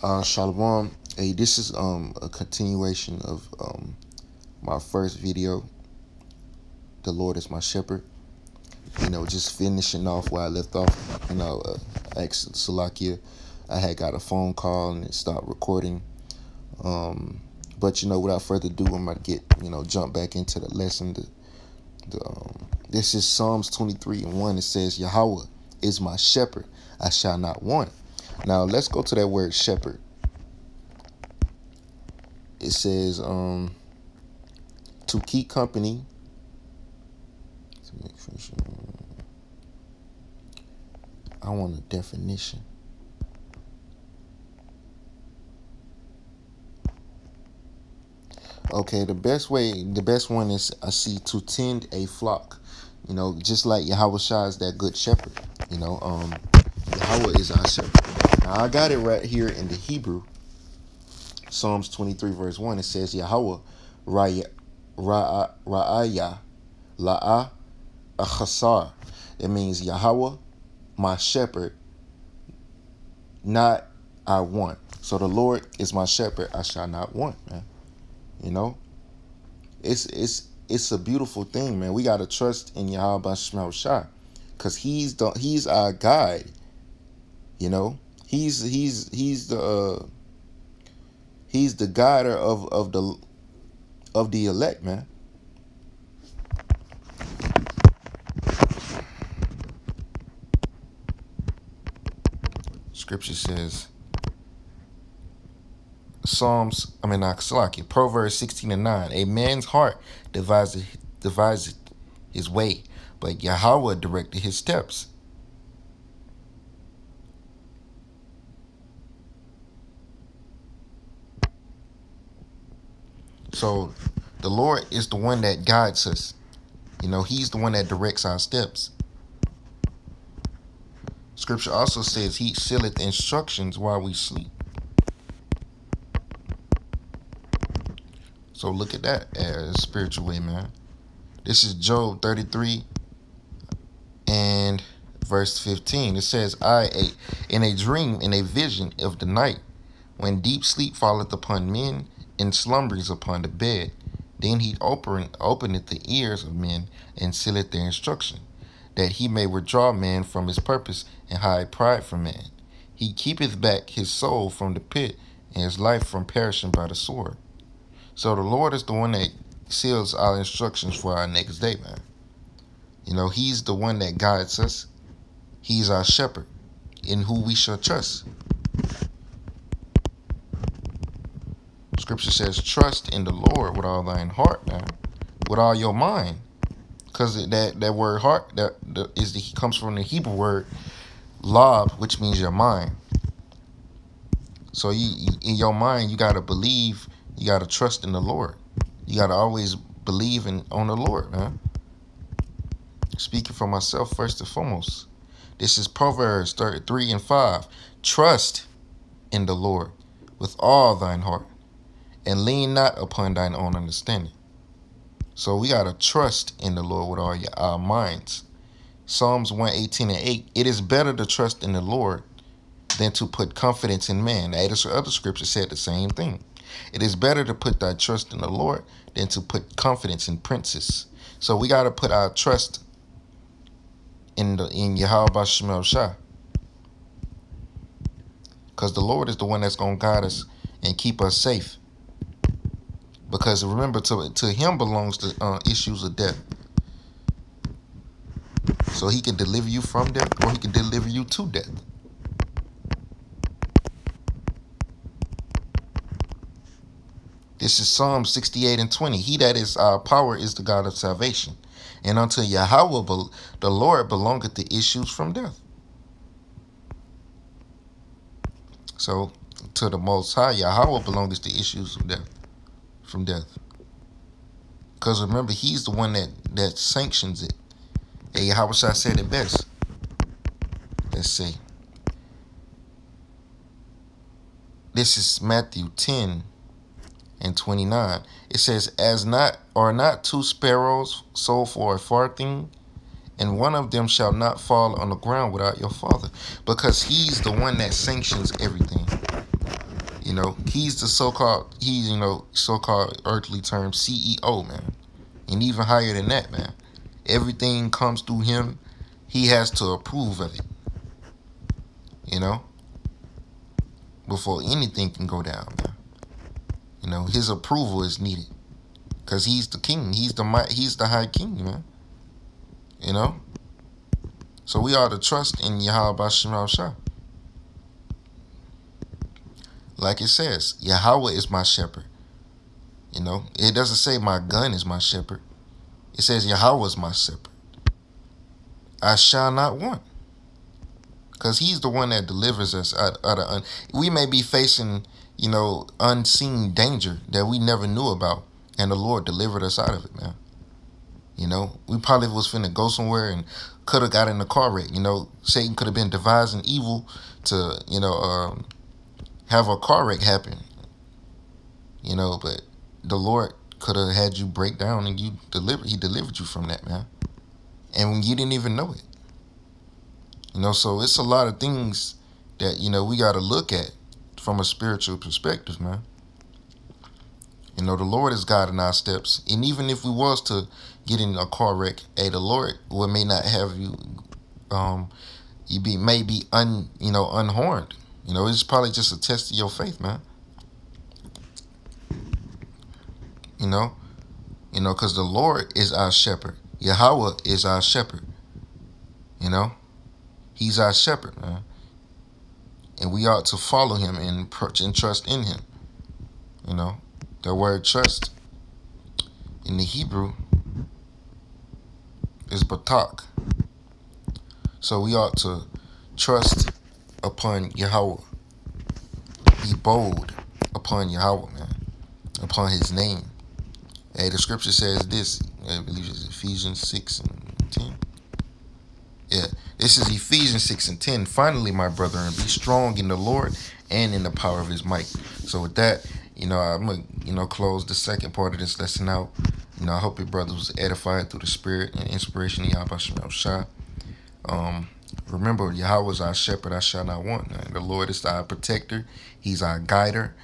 Shalom. Hey, this is a continuation of my first video. The Lord is my shepherd. Just finishing off where I left off. Ex Salakia, I had got a phone call and it stopped recording. But without further ado, I'm gonna get jump back into the lesson. This is Psalms 23:1. It says, Yahweh is my shepherd, I shall not want. Now let's go to that word shepherd. It says to keep company. I want a definition. Okay, the best one is I see to tend a flock. Just like Yahweh Shah is that good shepherd. Yahweh is our shepherd. Now I got it right here in the Hebrew. Psalms 23 verse 1. It says Yahweh Ra'aya La'a Achasar. It means Yahweh, my shepherd, not I want. So the Lord is my shepherd, I shall not want, man. It's a beautiful thing, man. We gotta trust in Yahweh Shemel Shah, cause he's our guide. He's the guider of the elect, man. Scripture says, Proverbs 16:9. A man's heart devises his way, but Yahweh directed his steps. So the Lord is the one that guides us. He's the one that directs our steps. Scripture also says he sealeth instructions while we sleep. So look at that as a spiritual way, man. This is Job 33 and verse 15. It says, in a dream, in a vision of the night, when deep sleep falleth upon men, and slumbers upon the bed, then he openeth the ears of men, and sealeth their instruction, that he may withdraw man from his purpose, and hide pride from man. He keepeth back his soul from the pit, and his life from perishing by the sword. So the Lord is the one that seals our instructions for our next day, man. He's the one that guides us. He's our shepherd, in who we shall trust. Scripture says, trust in the Lord with all thine heart, man, with all your mind. Because that word heart, comes from the Hebrew word lob, which means your mind. So in your mind, you got to believe, you got to trust in the Lord. You got to always believe on the Lord, man. Speaking for myself first and foremost. This is Proverbs 33:5. Trust in the Lord with all thine heart, and lean not upon thine own understanding. So we got to trust in the Lord with all our minds. Psalms 118:8. It is better to trust in the Lord than to put confidence in man. The other scripture said the same thing. It is better to put thy trust in the Lord than to put confidence in princes. So we got to put our trust in Yahweh Shemel Shah, because the Lord is the one that's going to guide us and keep us safe. Because remember, to him belongs the issues of death. So he can deliver you from death, or he can deliver you to death. This is Psalm 68:20. He that is our power is the God of salvation. And unto Yahweh the Lord belongeth the issues from death. So to the Most High, Yahweh belongeth the issues of death, from death. Because remember, he's the one that sanctions it. And Yahweh said it best. Let's see. This is Matthew 10:29. It says, are not two sparrows sold for a farthing, and one of them shall not fall on the ground without your Father, because he's the one that sanctions everything. You know, he's the so-called, so-called earthly term CEO, man. And even higher than that, man. Everything comes through him. He has to approve of it, you know, before anything can go down, man. You know, his approval is needed because he's the king. He's the high king, man. You know? So we ought to trust in Yahweh Bashim Shah. Like it says, Yahweh is my shepherd. You know, it doesn't say my gun is my shepherd. It says Yahweh is my shepherd. I shall not want. Because he's the one that delivers us out of... We may be facing, unseen danger that we never knew about. And the Lord delivered us out of it, man. You know, we probably was finna go somewhere and could have got in a car wreck. You know, Satan could have been devising evil to, have a car wreck happen. You know, but the Lord could have had you break down and he delivered you from that, man. And when you didn't even know it. You know, so it's a lot of things that, we got to look at from a spiritual perspective, man. You know, the Lord is guiding our steps. And even if we was to get in a car wreck, hey, the Lord may not have you, may be unharmed. You know, it's probably just a test of your faith, man. You know, because the Lord is our shepherd. Yahweh is our shepherd. You know, he's our shepherd, man. And we ought to follow him and trust in him. You know, the word trust in the Hebrew is batak. So we ought to trust upon Yahweh. Be bold upon Yahweh, man. Upon his name. Hey, the scripture says this. I believe it's Ephesians 6 and 10. Yeah, this is Ephesians 6 and 10. Finally, my brethren, be strong in the Lord and in the power of his might. So with that, I'm going to, close the second part of this lesson out. I hope your brother was edified through the spirit and inspiration of Yahweh Bashim Shah. Remember, Yahweh is our shepherd, I shall not want. The Lord is our protector. He's our guider.